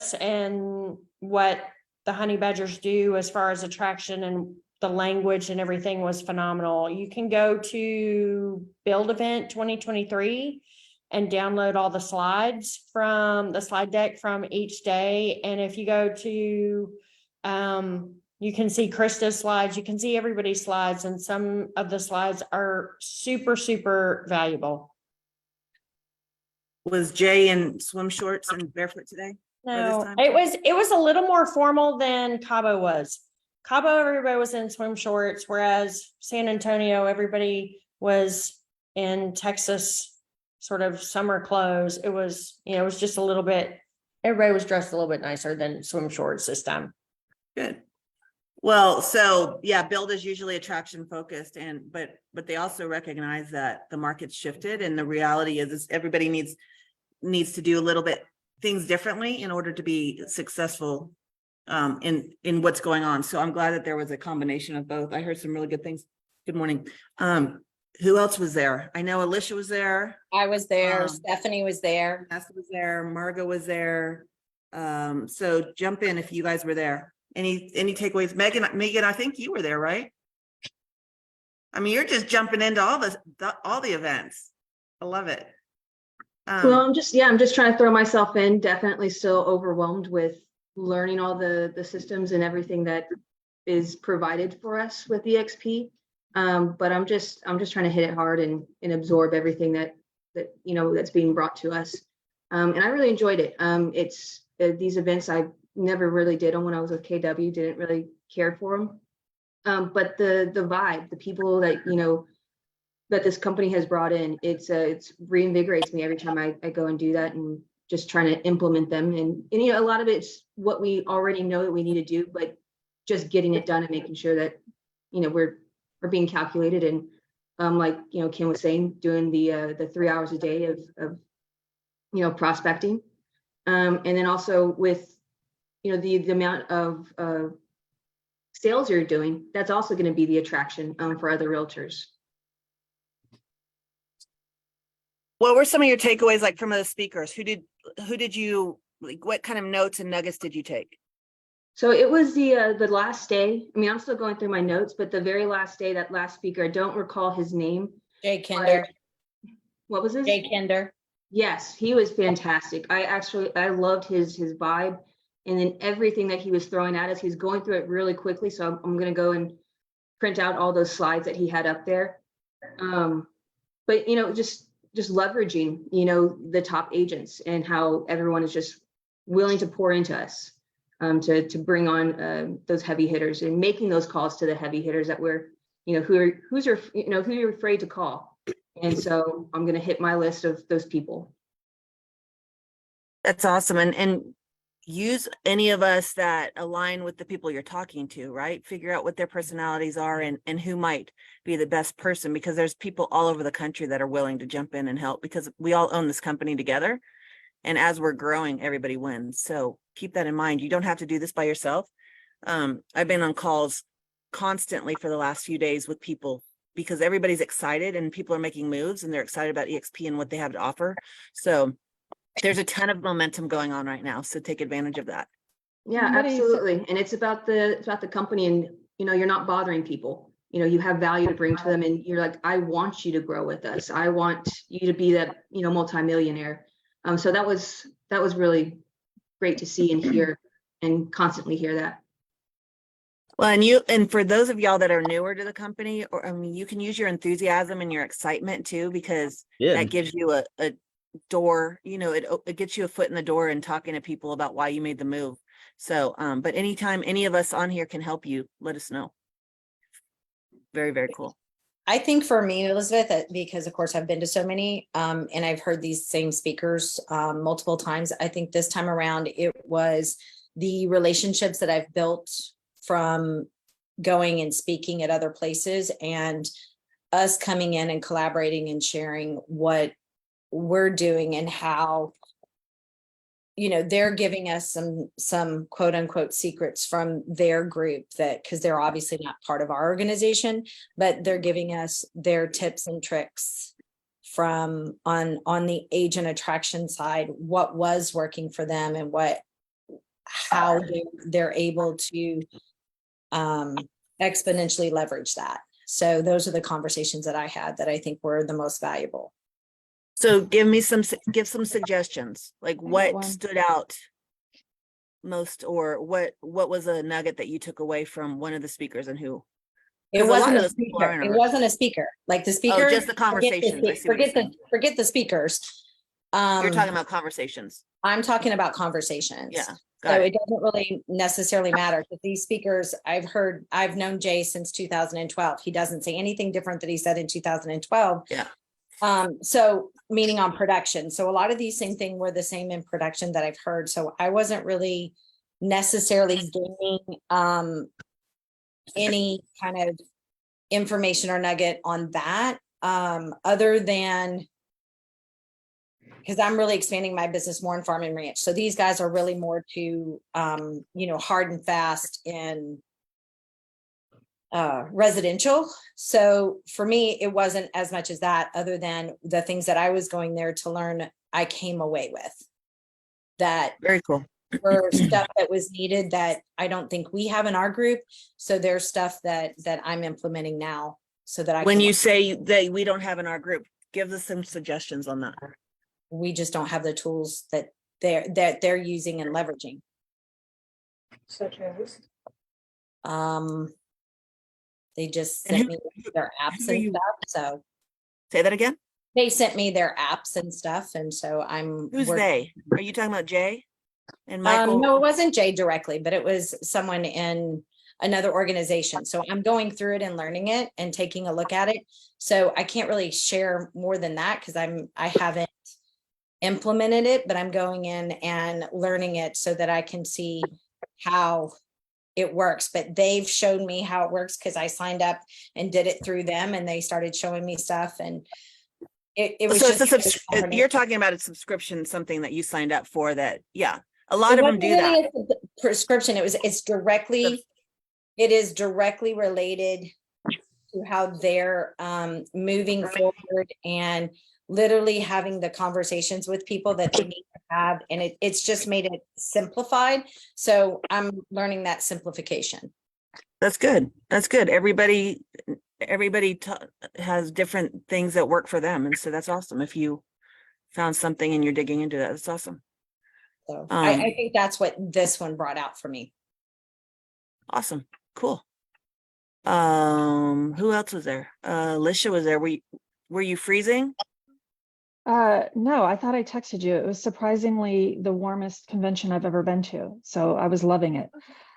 scripts and what the honey badgers do as far as attraction and the language and everything was phenomenal. You can go to Build Event 2023 and download all the slides from the slide deck from each day. And if you go to, you can see Krista's slides, you can see everybody's slides, and some of the slides are super, super valuable. Was Jay in swim shorts and barefoot today? No, it was a little more formal than Cabo was. Cabo, everybody was in swim shorts, whereas San Antonio, everybody was in Texas sort of summer clothes. It was, it was just a little bit, everybody was dressed a little bit nicer than swim shorts this time. Good. Well, so yeah, Build is usually attraction focused, but they also recognize that the market's shifted, and the reality is everybody needs to do a little bit things differently in order to be successful in what's going on. So I'm glad that there was a combination of both. I heard some really good things. Good morning. Who else was there? I know Alicia was there. I was there. Stephanie was there. Vanessa was there. Margo was there. So jump in if you guys were there. Any takeaways? Megan, I think you were there, right? I mean, you're just jumping into all the events. I love it. Well, I'm just trying to throw myself in. Definitely still overwhelmed with learning all the systems and everything that is provided for us with EXP. But I'm just trying to hit it hard and absorb everything that's being brought to us. And I really enjoyed it. It's these events I never really did them when I was with KW, didn't really care for them. But the vibe, the people that, that this company has brought in, it's reinvigorates me every time I go and do that, and just trying to implement them. And a lot of it's what we already know that we need to do, but just getting it done and making sure that, we're being calculated. And like, Kim was saying, doing the 3 hours a day of prospecting. And then also with, the amount of sales you're doing, that's also going to be the attraction for other realtors. What were some of your takeaways, like from the speakers? Who did you, like, what kind of notes and nuggets did you take? So it was the last day. I mean, I'm still going through my notes, but the very last day, that last speaker, I don't recall his name. Jay Kinder. What was his? Jay Kinder. Yes, he was fantastic. I loved his vibe, and then everything that he was throwing at us. He was going through it really quickly. So I'm going to go and print out all those slides that he had up there. But just leveraging, the top agents and how everyone is just willing to pour into us, to bring on those heavy hitters, and making those calls to the heavy hitters that we're, who you're afraid to call. And so I'm going to hit my list of those people. That's awesome. And use any of us that align with the people you're talking to, right? Figure out what their personalities are and who might be the best person, because there's people all over the country that are willing to jump in and help, because we all own this company together. And as we're growing, everybody wins. So keep that in mind. You don't have to do this by yourself. I've been on calls constantly for the last few days with people, because everybody's excited and people are making moves and they're excited about EXP and what they have to offer. So there's a ton of momentum going on right now. So take advantage of that. Yeah, absolutely. And it's about the company, and, you're not bothering people. You have value to bring to them, and you're like, I want you to grow with us. I want you to be that, multimillionaire. So that was really great to see and hear, and constantly hear that. Well, and for those of y'all that are newer to the company, you can use your enthusiasm and your excitement too, because that gives you a door, it gets you a foot in the door and talking to people about why you made the move. So, but anytime any of us on here can help you, let us know. Very, very cool. I think for me, Elizabeth, because of course I've been to so many, and I've heard these same speakers multiple times. I think this time around, it was the relationships that I've built from going and speaking at other places, and us coming in and collaborating and sharing what we're doing, and how, they're giving us some quote unquote secrets from their group, that because they're obviously not part of our organization, but they're giving us their tips and tricks from on the agent attraction side, what was working for them and what how they're able to exponentially leverage that. So those are the conversations that I had that I think were the most valuable. So give some suggestions, like what stood out most, or what was a nugget that you took away from one of the speakers, and who? It 'Cause a lot wasn't of a those people speaker. are in It our- wasn't a speaker. Like the speaker. Oh, just the conversations. I see what you're saying. Forget the speakers. You're talking about conversations. I'm talking about conversations. Yeah, So got it it. doesn't really necessarily matter, because these speakers, I've known Jay since 2012. He doesn't say anything different that he said in 2012. Yeah. So meaning on production. So a lot of these same thing were the same in production that I've heard. So I wasn't really necessarily gaining any kind of information or nugget on that, other than because I'm really expanding my business more in farm and ranch. So these guys are really more to, hard and fast in residential. So for me, it wasn't as much as that, other than the things that I was going there to learn, I came away with. That Very cool. were stuff that was needed that I don't think we have in our group. So there's stuff that I'm implementing now so that When you say that we don't have in our group, give us some suggestions on that. we just don't have the tools that they're using and leveraging. Such as? They just And sent me their apps who are and you- stuff. So Say that again. they sent me their apps and stuff. And so I'm Who's working- they? Are you talking about Jay and Michael? No, it wasn't Jay directly, but it was someone in another organization. So I'm going through it and learning it and taking a look at it. So I can't really share more than that because I haven't implemented it, but I'm going in and learning it so that I can see how it works. But they've shown me how it works because I signed up and did it through them, and they started showing me stuff, and it was So it's just you're talking about a subscription, something that you signed up for that, yeah. A lot of them do that. Prescription. It is directly related to how they're moving forward and literally having the conversations with people that they need to have. And it's just made it simplified. So I'm learning that simplification. That's good. That's good. Everybody has different things that work for them. And so that's awesome. If you found something and you're digging into that, that's awesome. So I think that's what this one brought out for me. Awesome. Cool. Who else was there? Alicia was there. Were you freezing? No, I thought I texted you. It was surprisingly the warmest convention I've ever been to. So I was loving it.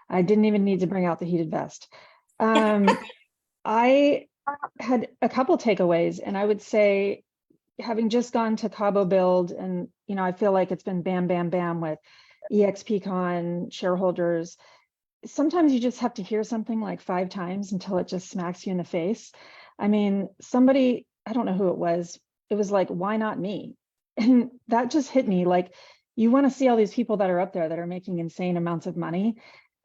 I didn't even need to bring out the heated vest. I had a couple takeaways, and I would say, having just gone to Cabo Build, and I feel like it's been bam, bam, bam with EXPCon shareholders. Sometimes you just have to hear something like 5 times until it just smacks you in the face. I mean, somebody, I don't know who it was like, why not me? And that just hit me. Like, you want to see all these people that are up there that are making insane amounts of money,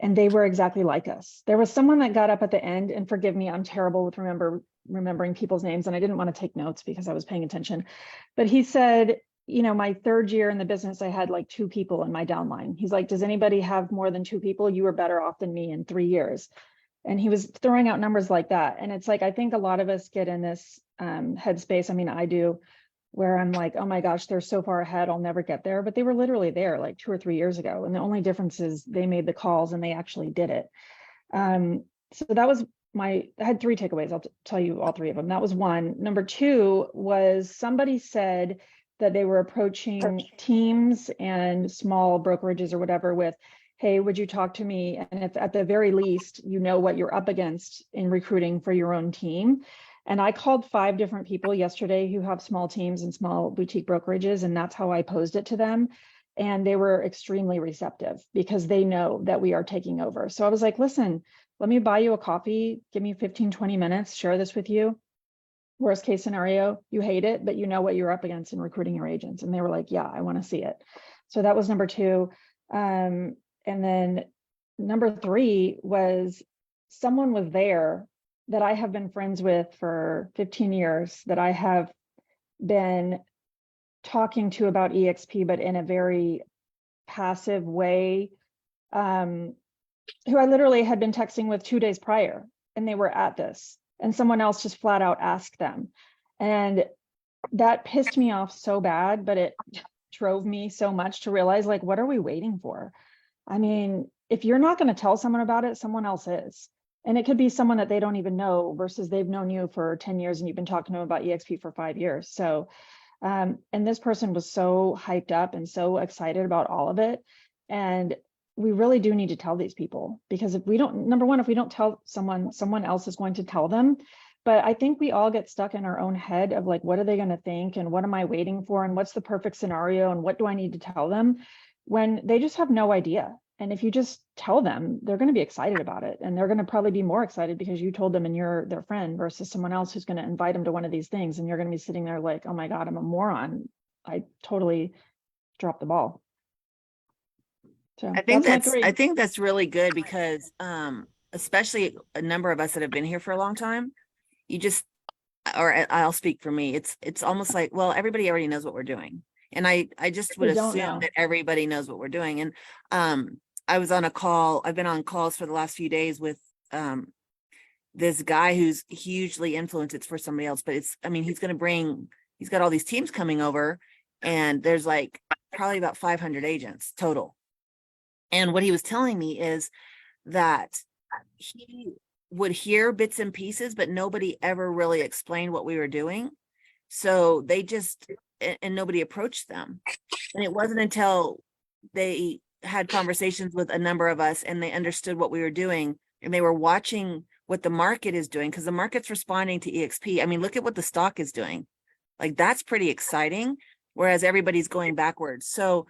and they were exactly like us. There was someone that got up at the end, and forgive me, I'm terrible with remembering people's names, and I didn't want to take notes because I was paying attention. But he said, my 3rd year in the business, I had like 2 people in my downline. He's like, does anybody have more than 2 people? You were better off than me in 3 years. And he was throwing out numbers like that. And it's like, I think a lot of us get in this headspace. I mean, I do, where I'm like, oh my gosh, they're so far ahead, I'll never get there. But they were literally there like 2 or 3 years ago. And the only difference is they made the calls and they actually did it. So that was I had 3 takeaways. I'll tell you all 3 of them. That was one. Number 2 was somebody said that they were approaching teams and small brokerages or whatever with, hey, would you talk to me? And if at the very least, what you're up against in recruiting for your own team. And I called 5 different people yesterday who have small teams and small boutique brokerages. And that's how I posed it to them. And they were extremely receptive because they know that we are taking over. So I was like, listen, let me buy you a coffee. Give me 15, 20 minutes, share this with you. Worst case scenario, you hate it, but you know what you're up against in recruiting your agents. And they were like, yeah, I want to see it. So that was number 2. And then number 3 was someone was there that I have been friends with for 15 years, that I have been talking to about EXP, but in a very passive way who I literally had been texting with 2 days prior, and they were at this, and someone else just flat out asked them. And that pissed me off so bad, but it drove me so much to realize, like, what are we waiting for? I mean, if you're not going to tell someone about it, someone else is. And it could be someone that they don't even know versus they've known you for 10 years and you've been talking to them about EXP for 5 years. So, and this person was so hyped up and so excited about all of it. And we really do need to tell these people, because if we don't, number one, if we don't tell someone, someone else is going to tell them. But I think we all get stuck in our own head of like, what are they going to think? And what am I waiting for? And what's the perfect scenario? And what do I need to tell them, when they just have no idea? And if you just tell them, they're going to be excited about it. And they're going to probably be more excited because you told them and you're their friend, versus someone else who's going to invite them to one of these things. And you're going to be sitting there like, oh my God, I'm a moron. I totally dropped the ball. So I think that's my three. I think that's really good because especially a number of us that have been here for a long time, you just, or I'll speak for me, it's almost like, well, everybody already knows what we're doing. And I just would They don't assume know. that everybody knows what we're doing. And I was on a call, I've been on calls for the last few days with this guy who's hugely influenced. It's for somebody else, but I mean, he's got all these teams coming over, and there's like probably about 500 agents total. And what he was telling me is that he would hear bits and pieces, but nobody ever really explained what we were doing. So they just, and nobody approached them. And it wasn't until they had conversations with a number of us and they understood what we were doing and they were watching what the market is doing, because the market's responding to EXP. I mean, look at what the stock is doing. Like, that's pretty exciting, whereas everybody's going backwards. So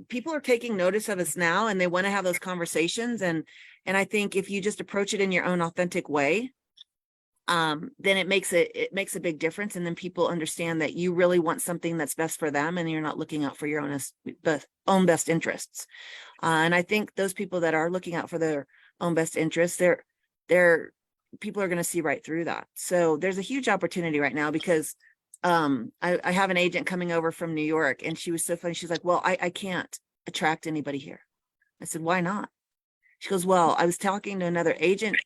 people are taking notice of us now, and they want to have those conversations. And I think if you just approach it in your own authentic way, then it makes a big difference. And then people understand that you really want something that's best for them, and you're not looking out for your own best interests. And I think those people that are looking out for their own best interests, they're people are going to see right through that. So there's a huge opportunity right now, because I have an agent coming over from New York, and she was so funny. She's like, well, I can't attract anybody here. I said, why not? She goes, well, I was talking to another agent,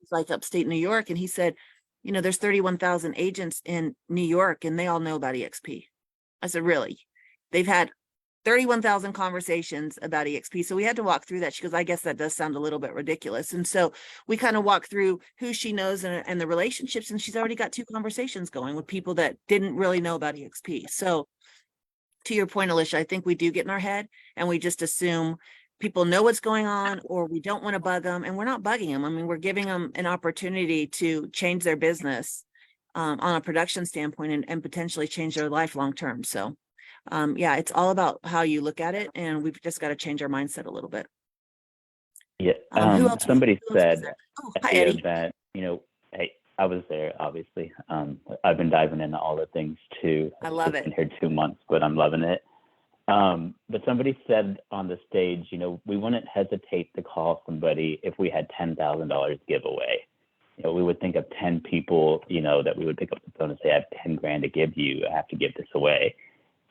like upstate New York, and he said, you know, there's 31,000 agents in New York and they all know about EXP. I said, really? They've had 31,000 conversations about EXP. So we had to walk through that. She goes, I guess that does sound a little bit ridiculous. And so we kind of walked through who she knows and the relationships, and she's already got 2 conversations going with people that didn't really know about EXP. So to your point, Alicia, I think we do get in our head and we just assume people know what's going on, or we don't want to bug them, and we're not bugging them. I mean, we're giving them an opportunity to change their business on a production standpoint and potentially change their life long term. So yeah, it's all about how you look at it, and we've just got to change our mindset a little bit. Yeah. Who else Somebody who else was said there? Oh, at hi, the Eddie. event, you know, hey, I was there, obviously. I've been diving into all the things too. I love I've it. been here 2 months, but I'm loving it. But somebody said on the stage, you know, we wouldn't hesitate to call somebody if we had $10,000 giveaway. You know, we would think of 10 people, you know, that we would pick up the phone and say, I have 10 grand to give you. I have to give this away.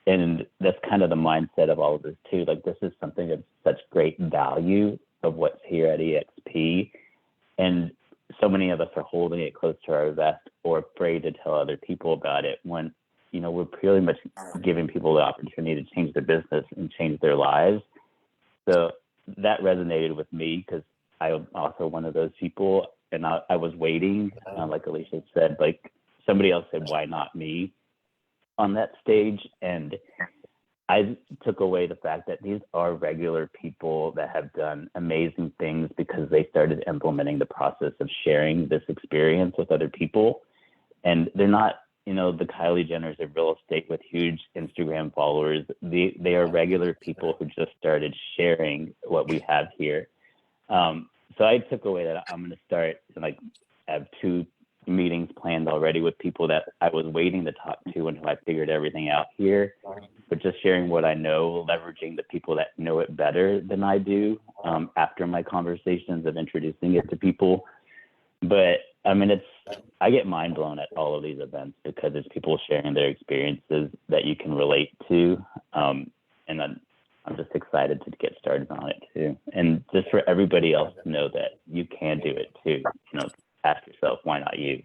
And that's kind of the mindset of all of this too. Like, this is something of such great value of what's here at EXP. And so many of us are holding it close to our vest or afraid to tell other people about it, when, you know, we're pretty much giving people the opportunity to change their business and change their lives. So that resonated with me, because I'm also one of those people. And I was waiting, like Alicia said, like somebody else said, why not me on that stage? And I took away the fact that these are regular people that have done amazing things because they started implementing the process of sharing this experience with other people. And they're not, you know, the Kylie Jenners of real estate with huge Instagram followers. They are regular people who just started sharing what we have here. So I took away that I'm going to start, like, have 2 meetings planned already with people that I was waiting to talk to until I figured everything out here, but just sharing what I know, leveraging the people that know it better than I do after my conversations of introducing it to people. But I mean, I get mind blown at all of these events because it's people sharing their experiences that you can relate to. And I'm just excited to get started on it too. And just for everybody else to know that you can do it too. Ask yourself, why not you?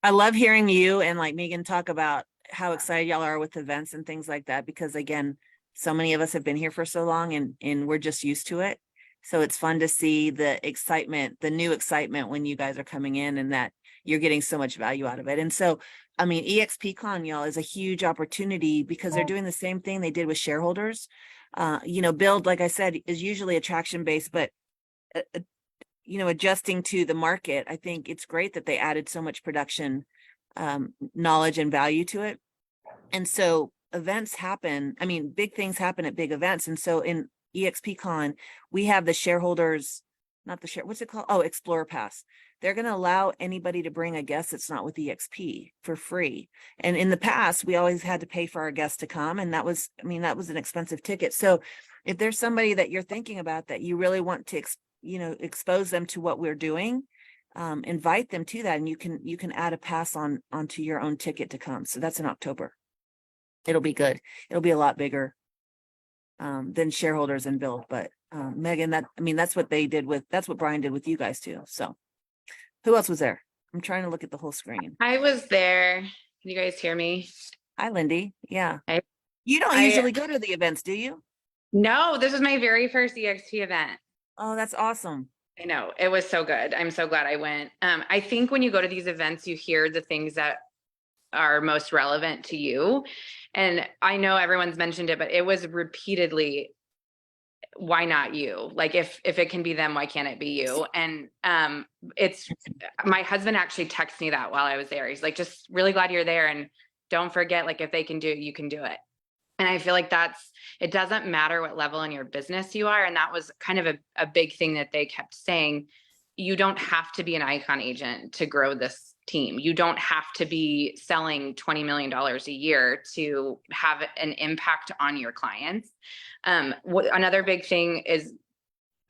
I love hearing you and like Megan talk about how excited y'all are with events and things like that, because again, so many of us have been here for so long and we're just used to it. So it's fun to see the excitement, the new excitement when you guys are coming in and that you're getting so much value out of it. And so, I mean, EXPCon, y'all, is a huge opportunity because they're doing the same thing they did with shareholders. Build, like I said, is usually attraction based, but adjusting to the market, I think it's great that they added so much production knowledge and value to it. And so events happen. I mean, big things happen at big events. And so in EXPCon, we have the shareholders, what's it called? Oh, Explorer Pass. They're going to allow anybody to bring a guest that's not with EXP for free. And in the past, we always had to pay for our guests to come. And that was an expensive ticket. So if there's somebody that you're thinking about that you really want to, expose them to what we're doing, invite them to that. And you can add a pass onto your own ticket to come. So that's in October. It'll be good. It'll be a lot bigger than shareholders and Build. But Megan, that's what that's what Brian did with you guys too. So who else was there? I'm trying to look at the whole screen. I was there. Can you guys hear me? Hi, Lindy. Yeah. Hi. You don't usually go to the events, do you? No, this was my very first EXP event. Oh, that's awesome. I know, it was so good. I'm so glad I went. I think when you go to these events, you hear the things that are most relevant to you. And I know everyone's mentioned it, but it was repeatedly, why not you? Like if it can be them, why can't it be you? And it's my husband actually texted me that while I was there. He's like, just really glad you're there. And don't forget, like, if they can do it, you can do it. And I feel like it doesn't matter what level in your business you are. And that was kind of a big thing that they kept saying. You don't have to be an icon agent to grow this team. You don't have to be selling $20 million a year to have an impact on your clients. Another big thing is,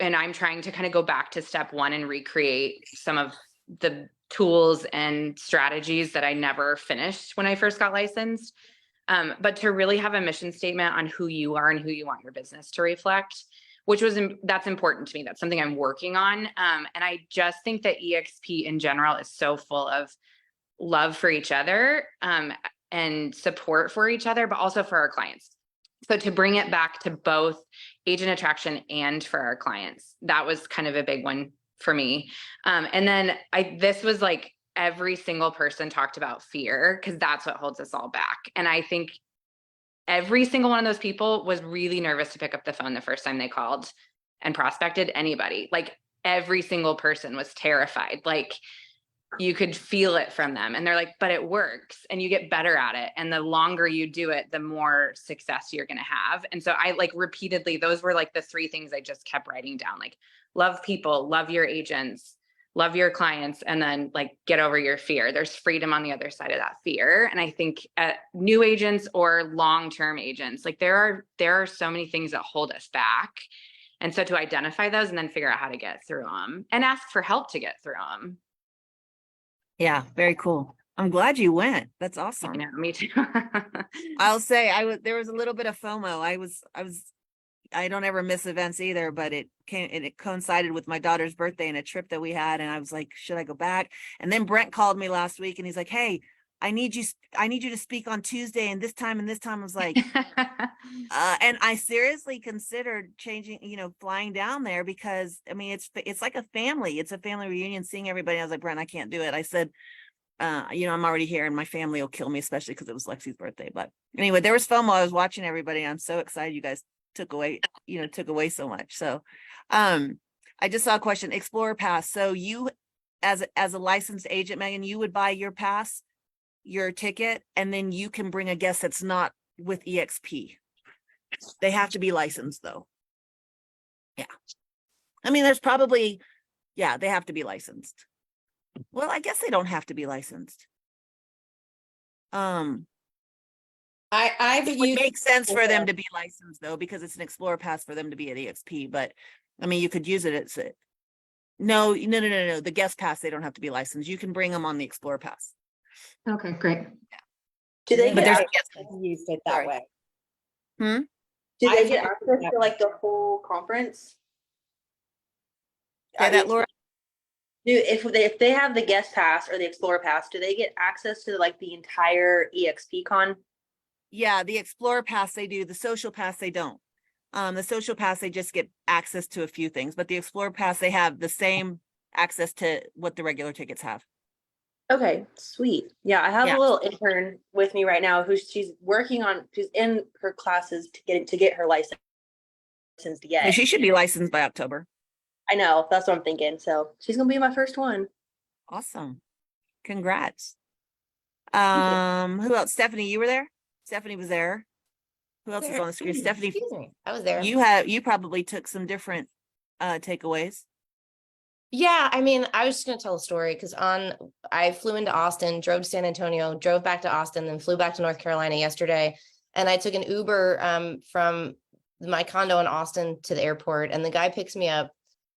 and I'm trying to kind of go back to step one and recreate some of the tools and strategies that I never finished when I first got licensed. But to really have a mission statement on who you are and who you want your business to reflect, that's important to me. That's something I'm working on. And I just think that EXP in general is so full of love for each other, and support for each other, but also for our clients. So to bring it back to both agent attraction and for our clients, that was kind of a big one for me. And then this was like, every single person talked about fear, because that's what holds us all back. And I think every single one of those people was really nervous to pick up the phone the first time they called and prospected anybody. Like every single person was terrified. Like you could feel it from them. And they're like, but it works and you get better at it. And the longer you do it, the more success you're going to have. And so I like repeatedly, those were like the three things I just kept writing down, like love people, love your agents, love your clients, and then like get over your fear. There's freedom on the other side of that fear. And I think new agents or long-term agents, like there are so many things that hold us back. And so to identify those and then figure out how to get through them and ask for help to get through them. Yeah, very cool. I'm glad you went. That's awesome. I know, me too. I'll say there was a little bit of FOMO. I don't ever miss events either, but it coincided with my daughter's birthday and a trip that we had. And I was like, should I go back? And then Brent called me last week and he's like, hey, I need you to speak on Tuesday and this time. I was like, and I seriously considered changing, flying down there because I mean, it's like a family. It's a family reunion, seeing everybody. I was like, Brent, I can't do it. I said, I'm already here and my family will kill me, especially because it was Lexi's birthday. But anyway, there was FOMO. I was watching everybody. I'm so excited you guys took away so much. So I just saw a question, Explorer Pass. So you as a licensed agent, Megan, you would buy your pass, your ticket, and then you can bring a guest that's not with EXP. They have to be licensed though. Yeah. I mean, there's probably, they have to be licensed. Well, I guess they don't have to be licensed. I've It would used make sense for them to be licensed though, because it's an Explorer Pass for them to be at EXP, but I mean, you could use it as no, the guest pass, they don't have to be licensed. You can bring them on the Explorer Pass. Okay, great. Do they But get there's access? used it that Sorry. way. Hmm? Do I they get get access that. to like the whole conference? Say that, Laura? If they have the guest pass or the Explorer pass, do they get access to like the entire EXP con? Yeah, the Explorer Pass they do, the Social Pass they don't. The Social Pass, they just get access to a few things, but the Explorer Pass, they have the same access to what the regular tickets have. Okay, sweet. Yeah, I have Yeah. a little intern with me right now she's in her classes to get her license And yet. she should be licensed by October. I know, that's what I'm thinking. So she's gonna be my first one. Awesome. Congrats. you. Who else? Stephanie, you were there? Stephanie was there. Who else is on the screen? Stephanie, Excuse me, I was there. you probably took some different takeaways. Yeah, I mean, I was just gonna tell a story because I flew into Austin, drove to San Antonio, drove back to Austin, then flew back to North Carolina yesterday. And I took an Uber from my condo in Austin to the airport, and the guy picks me up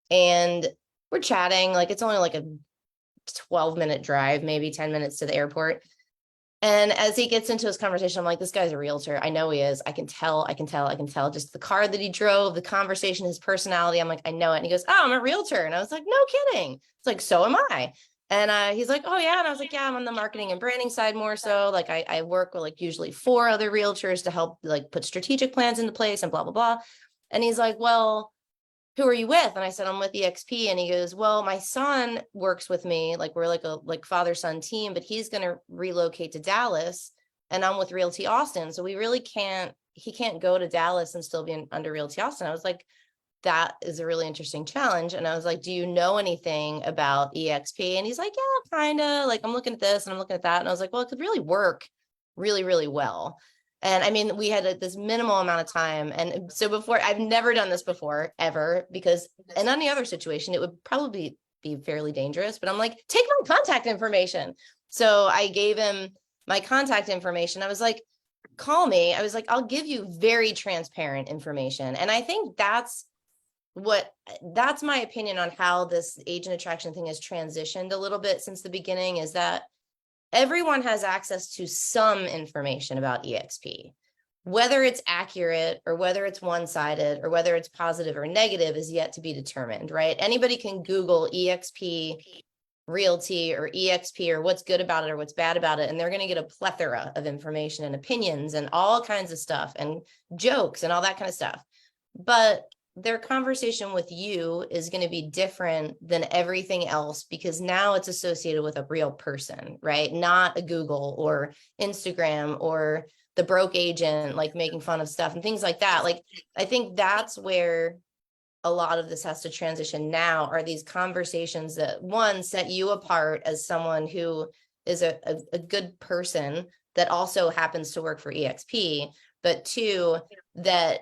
and we're chatting. Like it's only like a 12-minute drive, maybe 10 minutes to the airport. And as he gets into his conversation, I'm like, this guy's a realtor. I know he is. I can tell. Just the car that he drove, the conversation, his personality. I'm like, I know it. And he goes, oh, I'm a realtor. And I was like, no kidding. It's like, so am I. And he's like, oh yeah. And I was like, yeah, I'm on the marketing and branding side more so. Like I work with like usually 4 other realtors to help like put strategic plans into place and blah, blah, blah. And he's like, well, who are you with? And I said, I'm with EXP. And he goes, well, my son works with me. Like we're like a father-son team, but he's going to relocate to Dallas and I'm with Realty Austin. So we really he can't go to Dallas and still be under Realty Austin. I was like, that is a really interesting challenge. And I was like, do you know anything about EXP? And he's like, yeah, kind of. Like I'm looking at this and I'm looking at that. And I was like, well, it could really work really, really well. And I mean, we had this minimal amount of time. And so I've never done this before, ever, because in any other situation, it would probably be fairly dangerous. But I'm like, take my contact information. So I gave him my contact information. I was like, call me. I was like, I'll give you very transparent information. And I think that's my opinion on how this agent attraction thing has transitioned a little bit since the beginning, is that everyone has access to some information about EXP. Whether it's accurate or whether it's one-sided or whether it's positive or negative is yet to be determined, right? Anybody can Google EXP Realty or EXP or what's good about it or what's bad about it, and they're going to get a plethora of information and opinions and all kinds of stuff and jokes and all that kind of stuff. But their conversation with you is going to be different than everything else because now it's associated with a real person, right? Not a Google or Instagram or the broke agent, like making fun of stuff and things like that. Like, I think that's where a lot of this has to transition now, are these conversations that, one, set you apart as someone who is a good person that also happens to work for EXP, but 2, that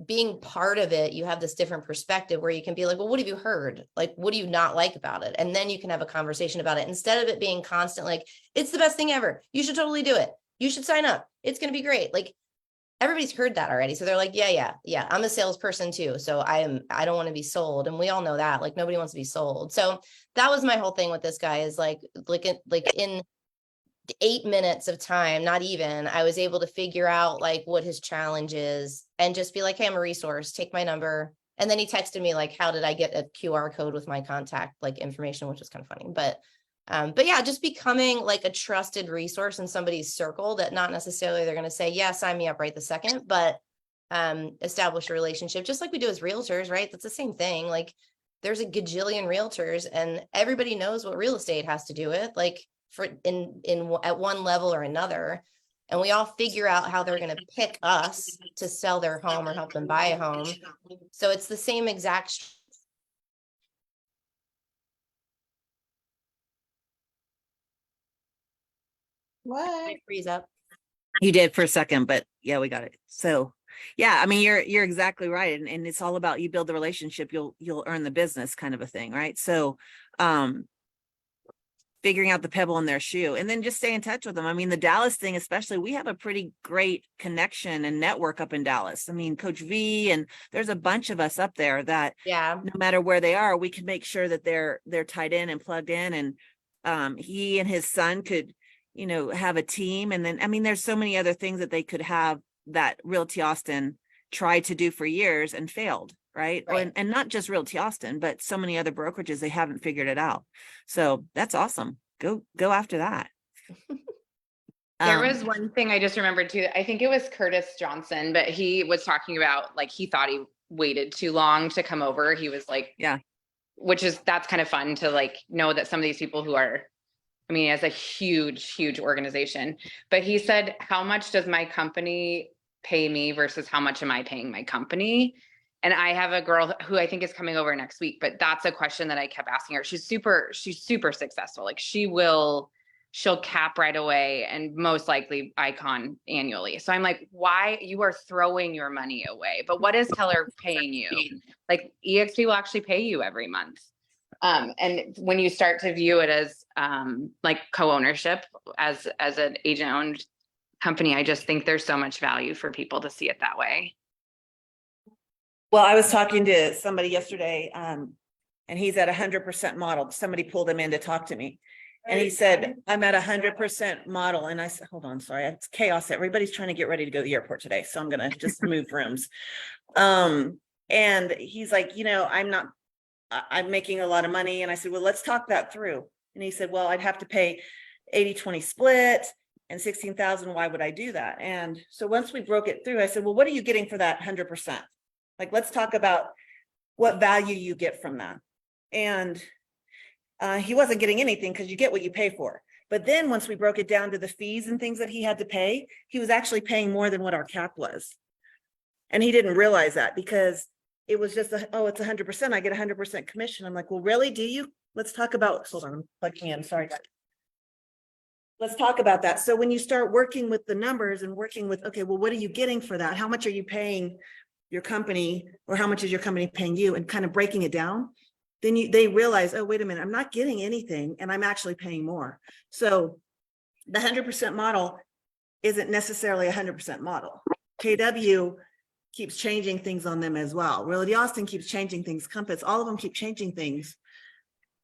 being part of it, you have this different perspective where you can be like, well, what have you heard? Like, what do you not like about it? And then you can have a conversation about it instead of it being constant, like, it's the best thing ever. You should totally do it. You should sign up. It's going to be great. Like, everybody's heard that already. So they're like, yeah. I'm a salesperson too. So I don't want to be sold. And we all know that, like, nobody wants to be sold. So that was my whole thing with this guy, is like in 8 minutes of time, not even, I was able to figure out like what his challenge is and just be like, hey, I'm a resource, take my number. And then he texted me like, how did I get a QR code with my contact like information, which was kind of funny. But yeah, just becoming like a trusted resource in somebody's circle that not necessarily they're going to say, yeah, sign me up right the second, but establish a relationship just like we do as realtors, right? That's the same thing. Like, there's a gajillion realtors and everybody knows what real estate has to do with, like, for at one level or another, and we all figure out how they're going to pick us to sell their home or help them buy a home. So it's the same exact. What? Freeze up. You did for a second, but yeah, we got it. So yeah, I mean, you're exactly right. And it's all about, you build the relationship, you'll earn the business kind of a thing, right? So figuring out the pebble in their shoe and then just stay in touch with them. I mean, the Dallas thing, especially, we have a pretty great connection and network up in Dallas. I mean, Coach V, and there's a bunch of us up there that, Yeah. no matter where they are, we can make sure that they're tied in and plugged in. And he and his son could, have a team. And then, I mean, there's so many other things that they could have that Realty Austin tried to do for years and failed. right? Right. And not just Realty Austin, but so many other brokerages, they haven't figured it out. So that's awesome. Go after that. There Um, was one thing I just remembered too. I think it was Curtis Johnson, but he was talking about like he thought he waited too long to come over. He was like, Yeah. that's kind of fun to like know that some of these people who are, I mean, as a huge organization, but he said, how much does my company pay me versus how much am I paying my company? And I have a girl who I think is coming over next week, but that's a question that I kept asking her. She's super successful. Like she'll cap right away and most likely Icon annually. So I'm like, why you are throwing your money away? But what is Keller paying you? Like EXP will actually pay you every month. And when you start to view it as like co-ownership as an agent owned company, I just think there's so much value for people to see it that way. well, I was talking to somebody yesterday, and he's at 100% model. Somebody pulled him in to talk to me. And he said, I'm at 100% model. And I said, hold on, sorry, it's chaos. Everybody's trying to get ready to go to the airport today. So I'm going to just move rooms. And he's like, I'm making a lot of money. And I said, well, let's talk that through. And he said, well, I'd have to pay 80-20 split and 16,000. Why would I do that? And so once we broke it through, I said, well, what are you getting for that 100%? Like, let's talk about what value you get from that. And he wasn't getting anything because you get what you pay for. But then once we broke it down to the fees and things that he had to pay, he was actually paying more than what our cap was. And he didn't realize that because it was just, it's 100%. I get 100% commission. I'm like, well, really? Do you? Let's talk about, hold on, I'm plugging in. Sorry, guys. Let's talk about that. So when you start working with the numbers and working with, okay, well, what are you getting for that? How much are you paying your company, or how much is your company paying you, and kind of breaking it down? Then they realize, oh, wait a minute, I'm not getting anything and I'm actually paying more. So the 100% model isn't necessarily a 100% model. KW keeps changing things on them as well. Realty Austin keeps changing things. Compass, all of them keep changing things.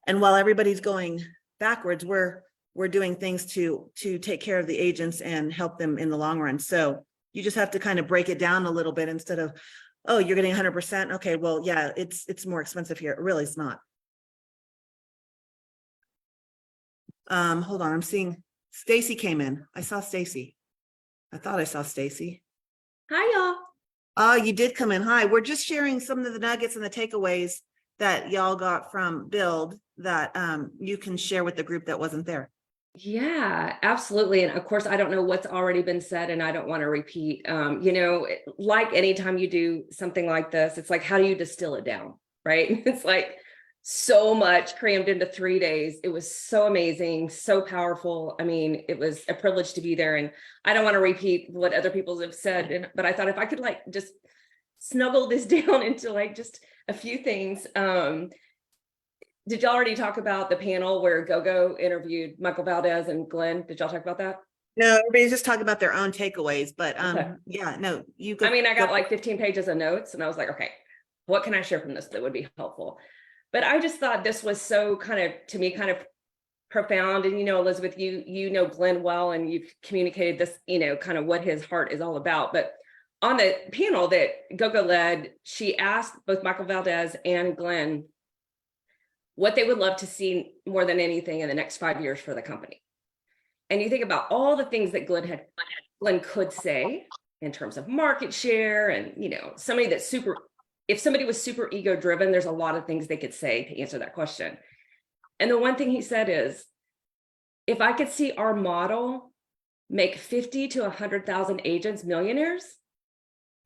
And while everybody's going backwards, we're doing things to take care of the agents and help them in the long run. So you just have to kind of break it down a little bit instead of, oh, you're getting 100%. Okay, well, yeah, it's more expensive here. It really is not. Hold on, I'm seeing Stacy came in. I saw Stacy. I thought I saw Stacy. Hi, y'all. Oh, you did come in. Hi, we're just sharing some of the nuggets and the takeaways that y'all got from Build that you can share with the group that wasn't there. Yeah, absolutely. And of course, I don't know what's already been said and I don't want to repeat. Like anytime you do something like this, it's like, how do you distill it down? Right? It's like so much crammed into 3 days. It was so amazing, so powerful. I mean, it was a privilege to be there. And I don't want to repeat what other people have said, but I thought if I could like just snuggle this down into like just a few things. Did y'all already talk about the panel where GoGo interviewed Michael Valdez and Glenn? Did y'all talk about that? No, everybody's just talking about their own takeaways, but Okay. yeah, no, you go. I mean, I got like 15 pages of notes and I was like, okay, what can I share from this that would be helpful? But I just thought this was so kind of profound. And, Elizabeth, you know Glenn well, and you've communicated this, kind of what his heart is all about. But on the panel that GoGo led, she asked both Michael Valdez and Glenn what they would love to see more than anything in the next 5 years for the company. And you think about all the things that Glenn could say in terms of market share and, if somebody was super ego driven, there's a lot of things they could say to answer that question. And the one thing he said is, if I could see our model make 50 to 100,000 agents millionaires,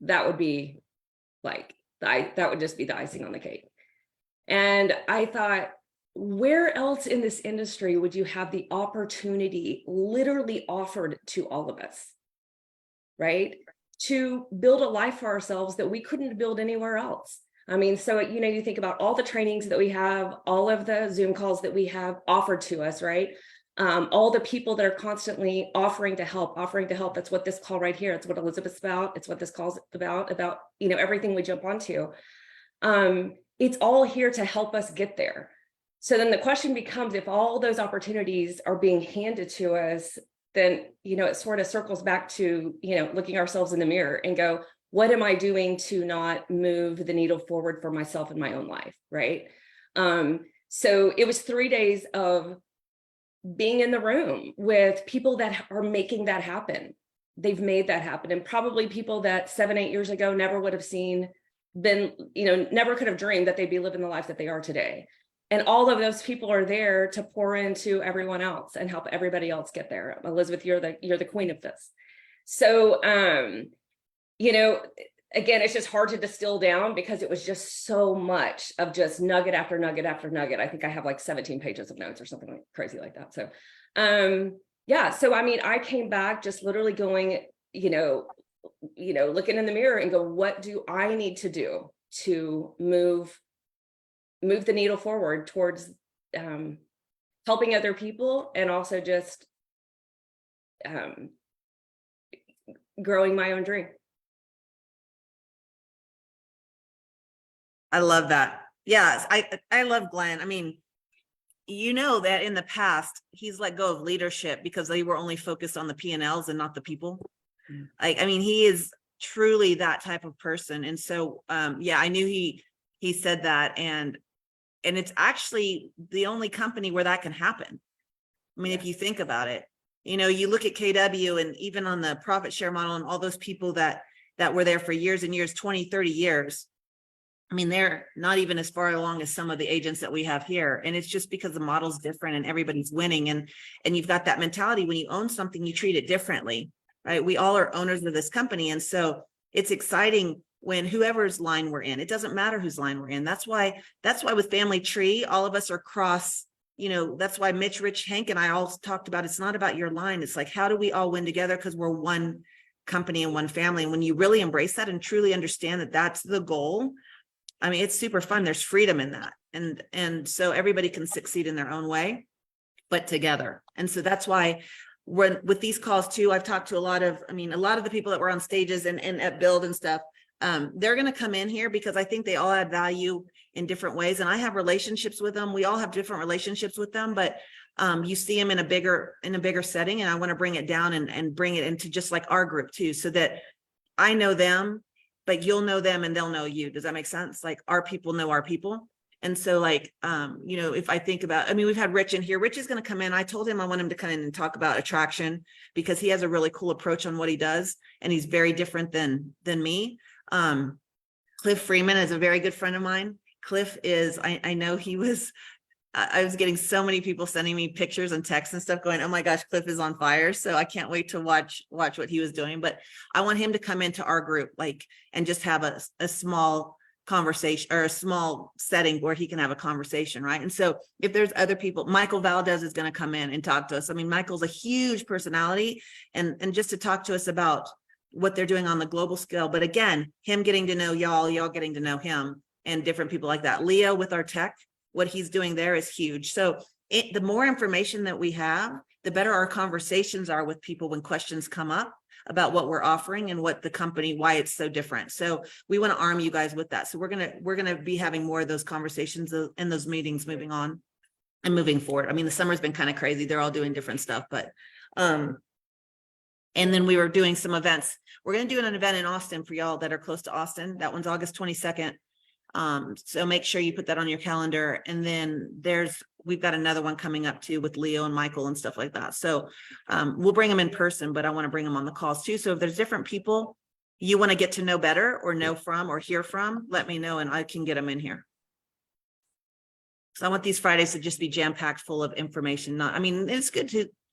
that would be that would just be the icing on the cake. And I thought, where else in this industry would you have the opportunity literally offered to all of us, right? To build a life for ourselves that we couldn't build anywhere else. I mean, so, you think about all the trainings that we have, all of the Zoom calls that we have offered to us, right? All the people that are constantly offering to help. That's what this call right here. It's what Elizabeth's about. It's what this call's about, everything we jump onto. It's all here to help us get there. So then the question becomes, if all those opportunities are being handed to us, then, it sort of circles back to, looking ourselves in the mirror and go, what am I doing to not move the needle forward for myself in my own life, right? So it was 3 days of being in the room with people that are making that happen. They've made that happen, and probably people that 7, 8 years ago never would have never could have dreamed that they'd be living the life that they are today. And all of those people are there to pour into everyone else and help everybody else get there. Elizabeth, you're the queen of this. So, again, it's just hard to distill down because it was just so much of just nugget after nugget after nugget. I think I have like 17 pages of notes or something like crazy like that. So, so I mean, I came back just literally going, looking in the mirror and go, what do I need to do to move the needle forward towards helping other people, and also just growing my own dream. I love that. Yes, I love Glenn. I mean, that in the past, he's let go of leadership because they were only focused on the P&Ls and not the people. I mean, he is truly that type of person. And so, I knew he said that. And it's actually the only company where that can happen. I mean, if you think about it, you look at KW and even on the profit share model and all those people that were there for years and years, 20, 30 years. I mean, they're not even as far along as some of the agents that we have here. And it's just because the model's different and everybody's winning. And you've got that mentality. When you own something, you treat it differently, right? We all are owners of this company. And so it's exciting when whoever's line we're in, it doesn't matter whose line we're in. That's why with Family Tree, all of us are cross, that's why Mitch, Rich, Hank, and I all talked about, it's not about your line. It's like, how do we all win together? Because we're one company and one family. And when you really embrace that and truly understand that that's the goal, I mean, it's super fun. There's freedom in that. And so everybody can succeed in their own way, but together. And so that's why with these calls too, I've talked to a lot of the people that were on stages and at Build and stuff. They're going to come in here because I think they all add value in different ways. And I have relationships with them. We all have different relationships with them, but you see them in a bigger setting. And I want to bring it down and bring it into just like our group too, so that I know them, but you'll know them and they'll know you. Does that make sense? Like our people know our people. And so if I think about, we've had Rich in here. Rich is going to come in. I told him I want him to come in and talk about attraction because he has a really cool approach on what he does. And he's very different than me. Cliff Freeman is a very good friend of mine. Cliff is, I know he was, I was getting so many people sending me pictures and texts and stuff going, oh my gosh, Cliff is on fire. So I can't wait to watch what he was doing, but I want him to come into our group, and just have a small conversation or a small setting where he can have a conversation. Right. And so if there's other people, Michael Valdez is going to come in and talk to us. I mean, Michael's a huge personality and just to talk to us about what they're doing on the global scale. But again, him getting to know y'all getting to know him and different people like that. Leo with our tech, what he's doing there is huge. So the more information that we have, the better our conversations are with people when questions come up about what we're offering and what the company, why it's so different. So we want to arm you guys with that. So we're going to be having more of those conversations in those meetings moving on and moving forward. I mean, the summer's been kind of crazy. They're all doing different stuff, but, and then we were doing some events. We're going to do an event in Austin for y'all that are close to Austin. That one's August 22nd. So make sure you put that on your calendar. And then we've got another one coming up too with Leo and Michael and stuff like that. So we'll bring them in person, but I want to bring them on the calls too. So if there's different people you want to get to know better or know from or hear from, let me know and I can get them in here. So I want these Fridays to just be jam-packed full of information.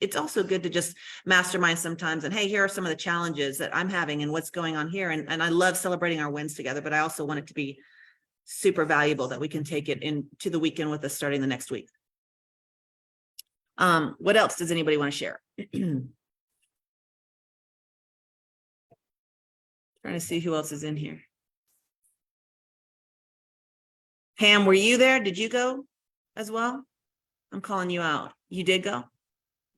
It's also good to just mastermind sometimes. And hey, here are some of the challenges that I'm having and what's going on here. And I love celebrating our wins together, but I also want it to be super valuable that we can take it into the weekend with us starting the next week. What else does anybody want to share? Trying to see who else is in here. Pam, were you there? Did you go as well? I'm calling you out. You did go?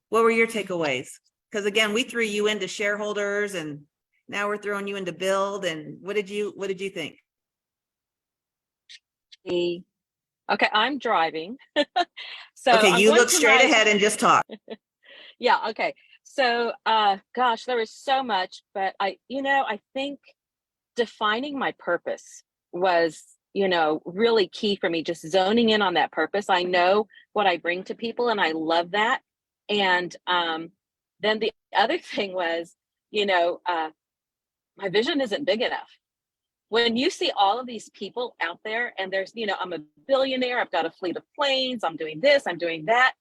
What were your takeaways? Because again, we threw you into shareholders and now we're throwing you into Build. And what did you think? Okay, I'm driving. So okay, you look straight ahead and just talk. Yeah, okay. So gosh, there was so much, but I think defining my purpose was, you know, really key for me, just zoning in on that purpose. I know what I bring to people and I love that. And then the other thing was, you know, my vision isn't big enough. When you see all of these people out there and there's, you know, I'm a billionaire, I've got a fleet of planes, I'm doing this, I'm doing that.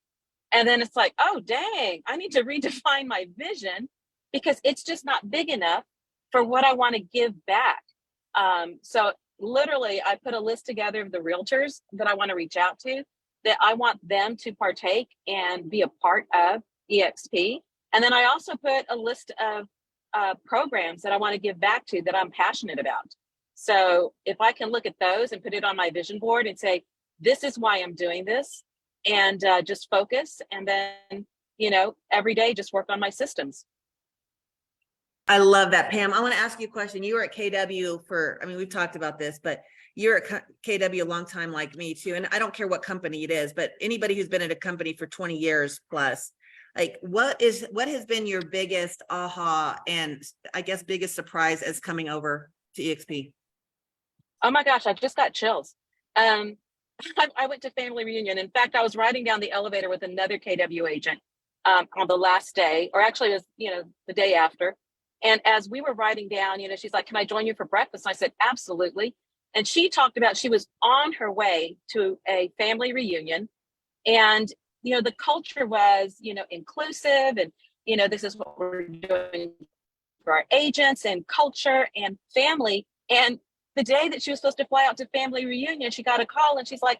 And then it's like, oh, dang, I need to redefine my vision because it's just not big enough for what I want to give back. So literally, I put a list together of the realtors that I want to reach out to, that I want them to partake and be a part of EXP. And then I also put a list of programs that I want to give back to that I'm passionate about. So if I can look at those and put it on my vision board and say, this is why I'm doing this, and just focus, and then, you know, every day just work on my systems. I love that, Pam. I want to ask you a question. You were at KW for, I mean, we've talked about this, but you're at KW a long time like me too. And I don't care what company it is, but anybody who's been at a company for 20 years plus, like what has been your biggest aha and I guess biggest surprise as coming over to EXP? Oh my gosh, I just got chills. I went to family reunion. In fact, I was riding down the elevator with another KW agent on the last day, or actually it was, you know, the day after. And as we were riding down, you know, she's like, can I join you for breakfast? And I said, absolutely. And she talked about, she was on her way to a family reunion. And, you know, the culture was, you know, inclusive and, you know, this is what we're doing for our agents and culture and family. And the day that she was supposed to fly out to family reunion, she got a call and she's like,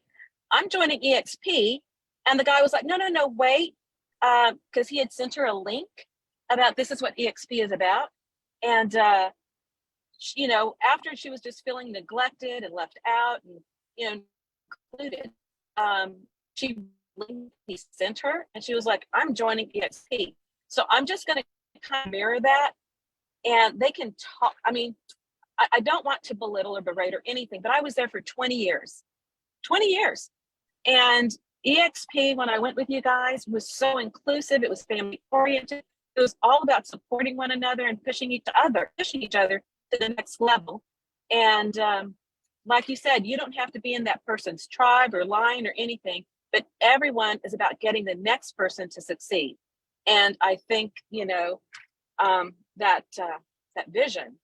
I'm joining EXP. And the guy was like, no, wait. Because he had sent her a link about this is what EXP is about. And, you know, after she was just feeling neglected and left out and, you know, included, he sent her and she was like, I'm joining EXP. So I'm just going to kind of mirror that, and they can talk. I mean, I don't want to belittle or berate or anything, but I was there for 20 years. And EXP, when I went with you guys, was so inclusive. It was family oriented. It was all about supporting one another and pushing each other to the next level. And like you said, you don't have to be in that person's tribe or line or anything, but everyone is about getting the next person to succeed. And I think, you know, that vision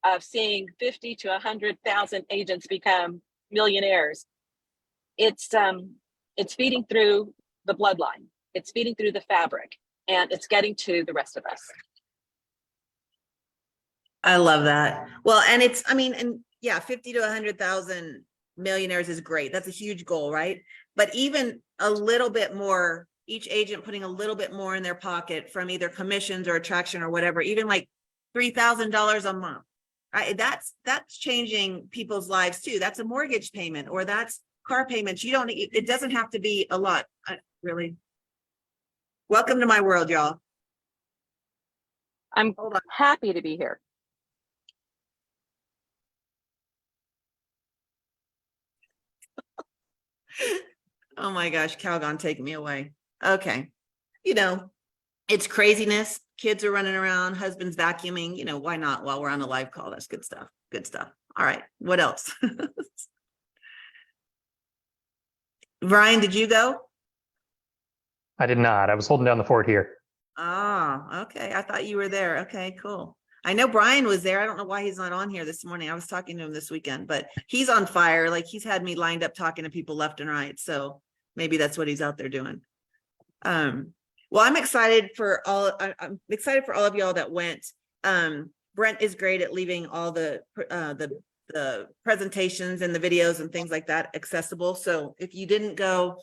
of seeing 50 to 100,000 agents become millionaires, it's feeding through the bloodline. It's feeding through the fabric, and it's getting to the rest of us. I love that. Well, and it's, I mean, and yeah, 50 to 100,000 millionaires is great. That's a huge goal, right? But even a little bit more, each agent putting a little bit more in their pocket from either commissions or attraction or whatever, even like $3,000 a month, right? That's changing people's lives too. That's a mortgage payment, or that's car payments. It doesn't have to be a lot, really. Welcome to my world, y'all. I'm happy to be here. Oh my gosh, Calgon, take me away. Okay. You know, it's craziness. Kids are running around, husband's vacuuming, you know, why not while we're on a live call? That's good stuff. Good stuff. All right. What else? Brian, did you go? I did not. I was holding down the fort here. Oh, okay. I thought you were there. Okay, cool. I know Brian was there. I don't know why he's not on here this morning. I was talking to him this weekend, but he's on fire. Like, he's had me lined up talking to people left and right. So maybe that's what he's out there doing. Well, I'm excited for all of y'all that went. Brent is great at leaving all the presentations and the videos and things like that accessible. So if you didn't go,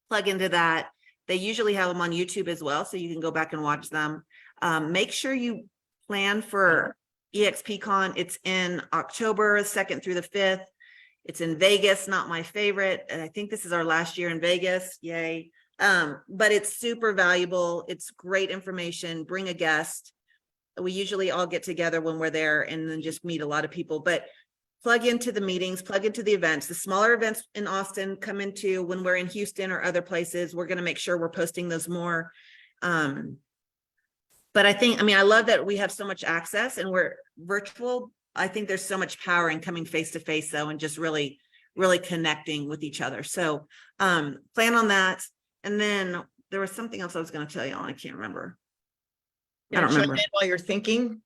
plug into that. They usually have them on YouTube as well, so you can go back and watch them. Make sure you plan for EXPCon. It's in October 2nd through the 5th. It's in Vegas, not my favorite. And I think this is our last year in Vegas. Yay. But it's super valuable. It's great information. Bring a guest. We usually all get together when we're there and then just meet a lot of people. But plug into the meetings, plug into the events. The smaller events in Austin come into when we're in Houston or other places. We're going to make sure we're posting those more. But I love that we have so much access and we're virtual. I think there's so much power in coming face to face though, and just really, really connecting with each other. So plan on that. And then there was something else I was going to tell you, and I can't remember. I don't remember. While you're thinking.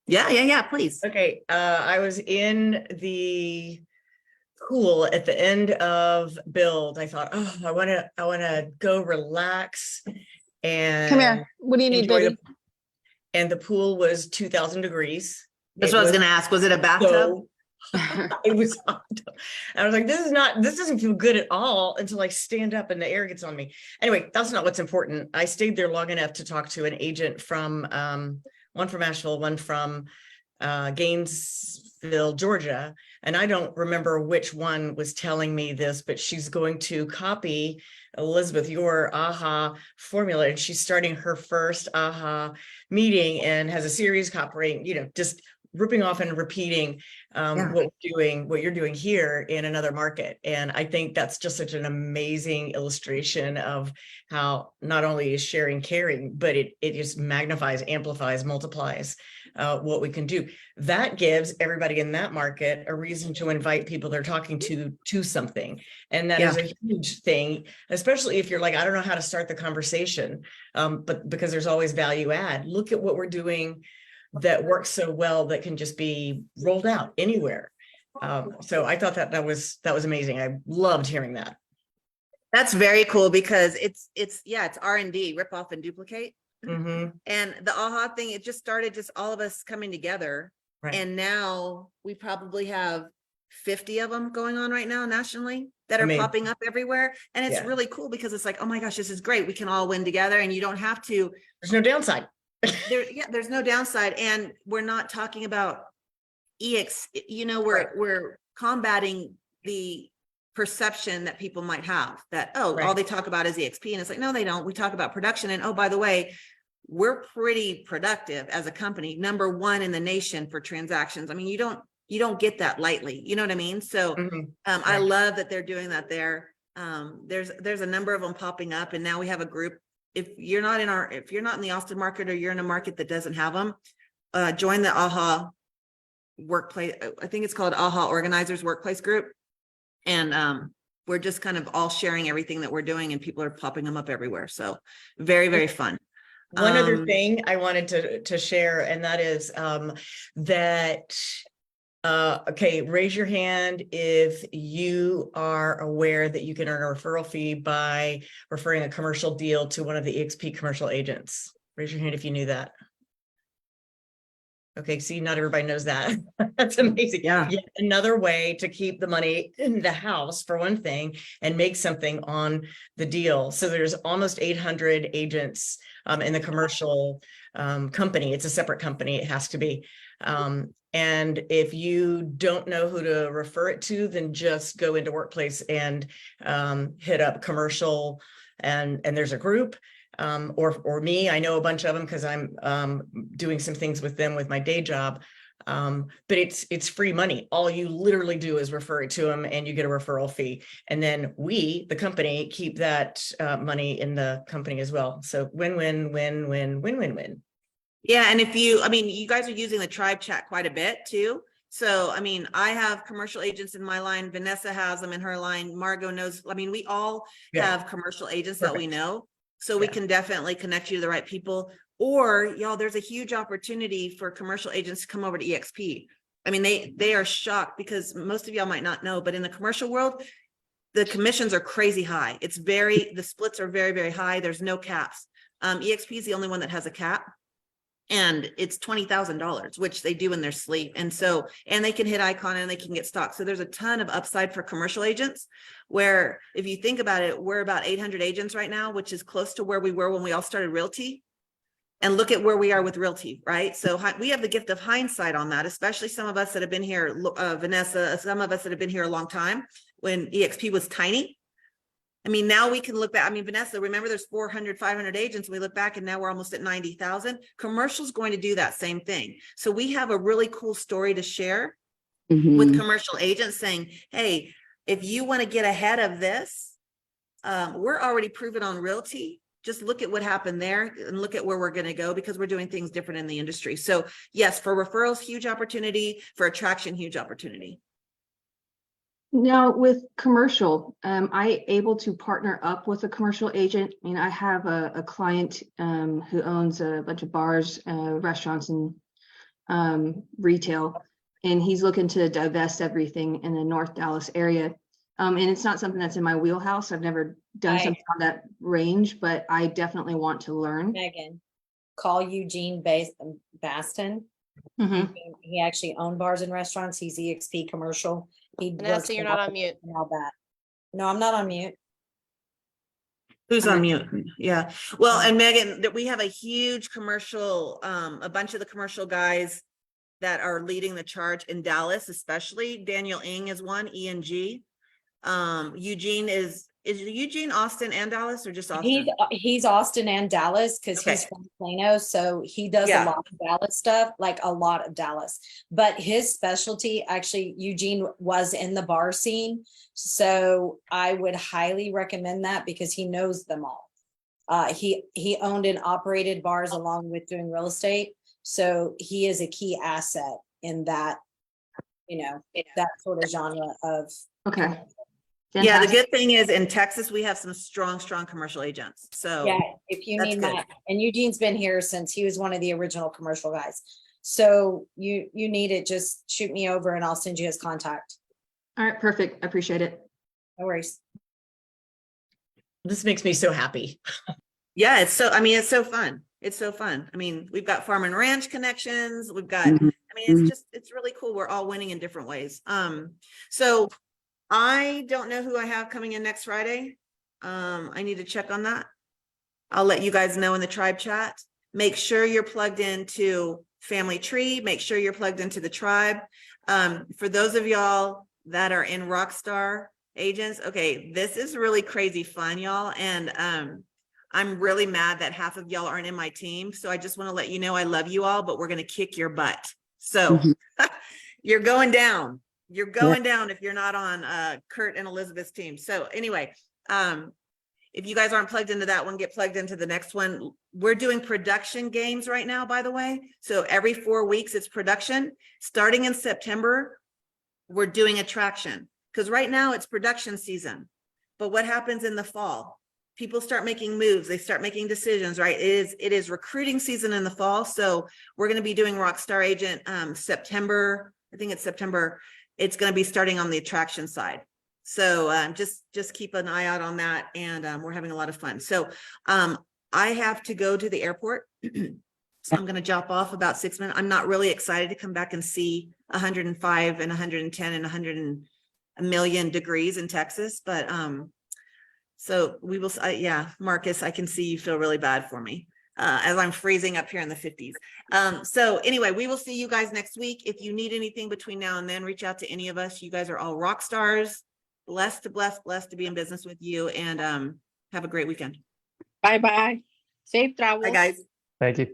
Yeah, please. Okay, I was in the pool at the end of build. I thought, oh, I wanna go relax and Come here. What do you need, enjoy baby? and the pool was 2,000 degrees. That's what I was going to ask. Was it a bathtub? So it was hot. I was like, this doesn't feel good at all until I stand up and the air gets on me. Anyway, that's not what's important. I stayed there long enough to talk to an agent from one from Asheville, one from Gainesville, Georgia. And I don't remember which one was telling me this, but she's going to copy, Elizabeth, your AHA formula. And she's starting her first AHA meeting and has a series copying, just ripping off and repeating what you're doing here in another market. And I think that's just such an amazing illustration of how not only is sharing caring, but it just magnifies, amplifies, multiplies what we can do. That gives everybody in that market a reason to invite people they're talking to something. And that is a huge thing, especially if you're like, I don't know how to start the conversation, but because there's always value add. Look at what we're doing that works so well that can just be rolled out anywhere. So I thought that was amazing. I loved hearing that. That's very cool because it's R&D, rip off and duplicate. Mm-hmm. And the AHA thing, it just started just all of us coming together. Right. And now we probably have 50 of them going on right now nationally that are Amazing. popping up everywhere. And it's really cool because it's like, oh my gosh, this is great. We can all win together and you don't have to. There's no downside. There's no downside. And we're not talking about we're combating the perception that people might have that, all they talk about is EXP. And it's like, no, they don't. We talk about production. And by the way, we're pretty productive as a company, #1 in the nation for transactions. I mean, you don't get that lightly. You know what I mean? So I love that they're doing that there. There's a number of them popping up, and now we have a group. If you're not in the Austin market, or you're in a market that doesn't have them, join the AHA workplace. I think it's called AHA Organizers Workplace Group. And we're just kind of all sharing everything that we're doing, and people are popping them up everywhere. So very, very fun. One other thing I wanted to share, and that is okay, raise your hand if you are aware that you can earn a referral fee by referring a commercial deal to one of the EXP commercial agents. Raise your hand if you knew that. Okay, see, not everybody knows that. That's amazing. Yeah. Yet another way to keep the money in the house, for one thing, and make something on the deal. So there's almost 800 agents in the commercial company. It's a separate company. It has to be. And if you don't know who to refer it to, then just go into Workplace and hit up commercial, and there's a group. Or me, I know a bunch of them because I'm doing some things with them with my day job. But it's free money. All you literally do is refer it to them, and you get a referral fee. And then we, the company, keep that money in the company as well. So win-win, win-win, win-win-win. Yeah. And you guys are using the tribe chat quite a bit too. So, I have commercial agents in my line. Vanessa has them in her line. Margot knows. We all have commercial agents that we know. So we can definitely connect you to the right people. Or y'all, there's a huge opportunity for commercial agents to come over to EXP. They are shocked because most of y'all might not know, but in the commercial world, the commissions are crazy high. The splits are very, very high. There's no caps. EXP is the only one that has a cap. And it's $20,000, which they do in their sleep. And they can hit Icon and they can get stock. So there's a ton of upside for commercial agents, where if you think about it, we're about 800 agents right now, which is close to where we were when we all started Realty. And look at where we are with Realty, right? So we have the gift of hindsight on that, especially some of us that have been here, Vanessa, some of us that have been here a long time when EXP was tiny. Now we can look back. Vanessa, remember there's 400, 500 agents. We look back and now we're almost at 90,000. Commercial's going to do that same thing. So we have a really cool story to share with commercial agents saying, hey, if you want to get ahead of this, we're already proven on Realty. just look at what happened there and look at where we're going to go, because we're doing things different in the industry. So yes, for referrals, huge opportunity. For attraction, huge opportunity. Now with commercial, I able to partner up with a commercial agent. I mean, I have a client who owns a bunch of bars, restaurants, and retail, and he's looking to divest everything in the North Dallas area. And it's not something that's in my wheelhouse. I've never done something on that range, but I definitely want to learn. Megan, call Eugene Baston. Mhm. He actually owned bars and restaurants. He's EXP commercial. He Vanessa, you're not on mute. and all that. No, I'm not on mute. Who's on mute? Yeah. Well, and Megan, that we have a huge commercial, a bunch of the commercial guys that are leading the charge in Dallas, especially Daniel Ng is one, ENG. Eugene is Eugene Austin and Dallas, or just Austin? He's Austin and Dallas because Okay. he's from Plano, so he does Yeah. a lot of Dallas stuff, like a lot of Dallas. But his specialty, actually, Eugene was in the bar scene, so I would highly recommend that because he knows them all. He owned and operated bars along with doing real estate, so he is a key asset in that, that sort of genre of. Okay. Yeah, the Fantastic. good thing is in Texas, we have some strong commercial agents. So Yeah, if you that's need good. that, and Eugene's been here since he was one of the original commercial guys. So you need it, just shoot me over and I'll send you his contact. All right, perfect. I appreciate it. No worries. This makes me so happy. Yeah, it's so fun. It's so fun. I mean, we've got farm and ranch connections. We've got, it's really cool. We're all winning in different ways. So I don't know who I have coming in next Friday. I need to check on that. I'll let you guys know in the tribe chat. Make sure you're plugged into Family Tree. Make sure you're plugged into the tribe. For those of y'all that are in Rockstar agents, okay, this is really crazy fun, y'all. And I'm really mad that half of y'all aren't in my team. So I just want to let you know I love you all, but we're going to kick your butt. So you're going down. You're going down if you're not on Kurt and Elizabeth's team. So anyway, if you guys aren't plugged into that one, get plugged into the next one. We're doing production games right now, by the way. So every 4 weeks it's production. Starting in September, we're doing attraction, because right now it's production season. But what happens in the fall? People start making moves. They start making decisions, right? It is recruiting season in the fall. So we're going to be doing Rockstar Agent September. I think it's September. It's going to be starting on the attraction side. So just keep an eye out on that. And we're having a lot of fun. So I have to go to the airport. So I'm going to drop off about 6 minutes. I'm not really excited to come back and see 105 and 110 and 100 million degrees in Texas. But so we will, yeah, Marcus, I can see you feel really bad for me as I'm freezing up here in the 50s. So anyway, we will see you guys next week. If you need anything between now and then, reach out to any of us. You guys are all rock stars. Blessed to be in business with you, and have a great weekend. Bye-bye. Safe travels. Bye, guys. Thank you.